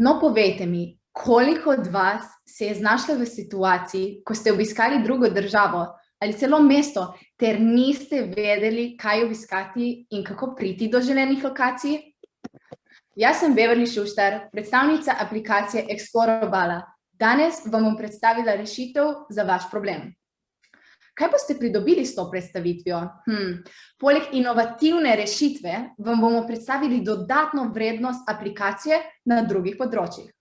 No, povejte mi, koliko od vas se je znašlo v situaciji, ko ste obiskali drugo državo ali celo mesto, ter niste vedeli, kaj obiskati in kako priti do želenih lokacij? Jaz sem Beverly Šuštar, predstavnica aplikacije Explore Obala. Danes vam bom predstavila rešitev za vaš problem. Kaj boste pridobili s to predstavitvijo? Poleg inovativne rešitve vam bomo predstavili dodatno vrednost aplikacije na drugih področjih.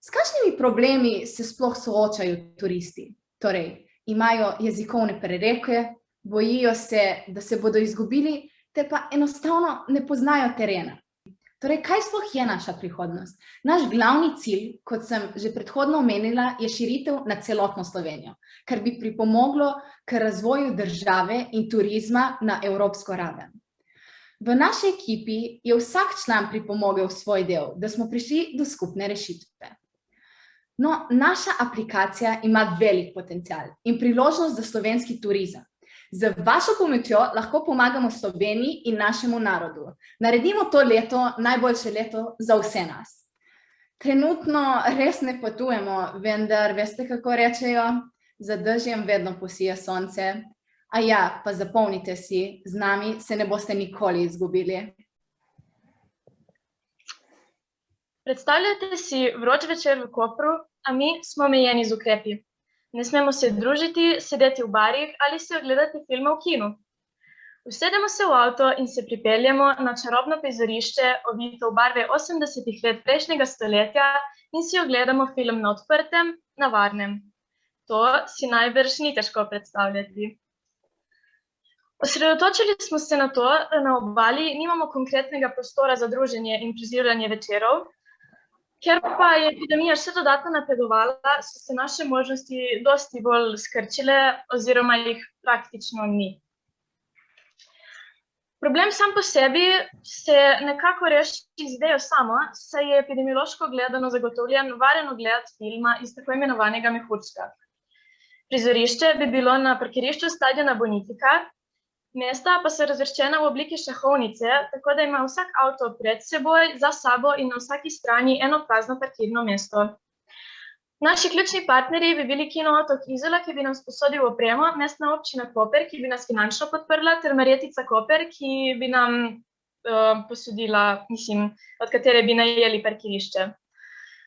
S kakšnimi problemi se sploh soočajo turisti? Torej, imajo jezikovne prereke, bojijo se, da se bodo izgubili, te pa enostavno ne poznajo terena. Torej, kaj sploh je naša prihodnost? Naš glavni cilj, kot sem že predhodno omenila, je širitev na celotno Slovenijo, kar bi pripomoglo k razvoju države in turizma na evropsko raven. V naši ekipi je vsak član pripomogel svoj del, da smo prišli do skupne rešitve. No, naša aplikacija ima velik potencial in priložnost za slovenski turizem. Z vašo pomočjo lahko pomagamo Sloveniji in našemu narodu. Naredimo to leto najboljše leto za vse nas. Trenutno res ne potujemo, vendar veste, kako rečejo, za dežjem vedno posije sonce. A ja, pa zapomnite si, z nami se ne boste nikoli izgubili. Predstavljate si vroč večer v Kopru, a mi smo omejeni z ukrepi. Ne smemo se družiti, sedeti v barih ali se ogledati filme v kinu. Usedemo se v avto in se pripeljemo na čarobno prizorišče, ovito v barve 80 let prejšnjega stoletja, in si ogledamo film na odprtem, na varnem. To si najbrž ni težko predstavljati. Osredotočili smo se na to, da na obali nimamo konkretnega prostora za druženje in preživljanje večerov. Ker pa je epidemija še dodatno napredovala, so se naše možnosti dosti bolj skrčile oziroma jih praktično ni. Problem sam po sebi se nekako reši z idejo samo, saj je epidemiološko gledano zagotovljen varen ogled filma iz tako imenovanega mehurčka. Prizorišče bi bilo na parkirišču stadiona Bonitika, mesta pa so razvrščena v obliki šahovnice, tako da ima vsak avto pred seboj, za sabo in na vsaki strani eno prazno parkirno mesto. Naši ključni partnerji bi bili Kino Otok Izola, ki bi nam sposodil opremo, Mestna občina Koper, ki bi nas finančno podprla, ter Marjetica Koper, ki bi nam posodila, od katere bi najeli parkirišče.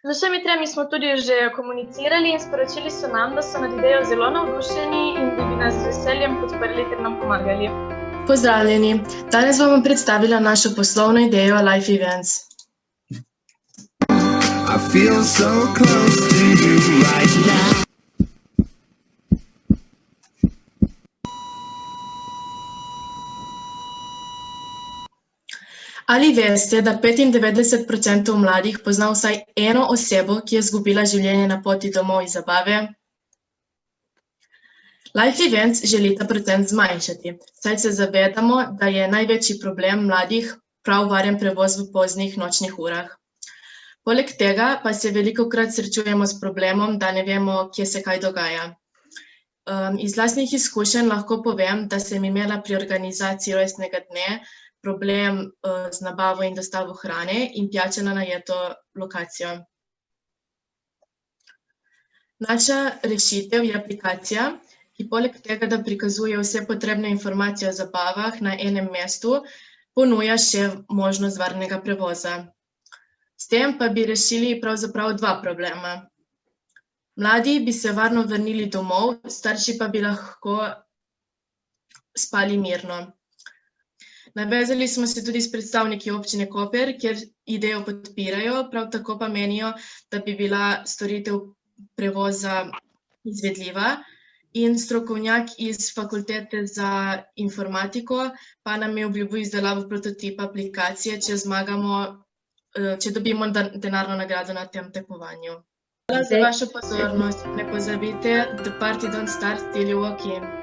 Z vsemi tremi smo tudi že komunicirali in sporočili so nam, da so nad idejo zelo navdušeni in da bi nas z veseljem podprli ter nam pomagali. Pozdravljeni! Danes vam bom predstavila našo poslovno idejo Life Events. I feel so close to you right now. Ali veste, da 95% mladih pozna vsaj eno osebo, ki je izgubila življenje na poti domov iz zabave? Life Events želi ta procent zmanjšati, saj se zavedamo, da je največji problem mladih prav varen prevoz v poznih nočnih urah. Poleg tega pa se velikokrat srečujemo s problemom, da ne vemo, kje se kaj dogaja. Iz lastnih izkušenj lahko povem, da sem imela pri organizaciji rojstnega dne problem z nabavo in dostavo hrane in pijače na najeto lokacijo. Naša rešitev je aplikacija, ki poleg tega, da prikazuje vse potrebne informacije o zabavah na enem mestu, ponuja še možnost varnega prevoza. S tem pa bi rešili pravzaprav dva problema. Mladi bi se varno vrnili domov, starši pa bi lahko spali mirno. Navezali smo se tudi s predstavniki občine Koper, kjer idejo podpirajo, prav tako pa menijo, da bi bila storitev prevoza izvedljiva, in strokovnjak iz fakultete za informatiko pa nam je obljubil izdelavo prototipa aplikacije, če dobimo denarno nagrado na tem tekmovanju. Hvala za vašo pozornost. Ne pozabite, the party don't start till you walk in.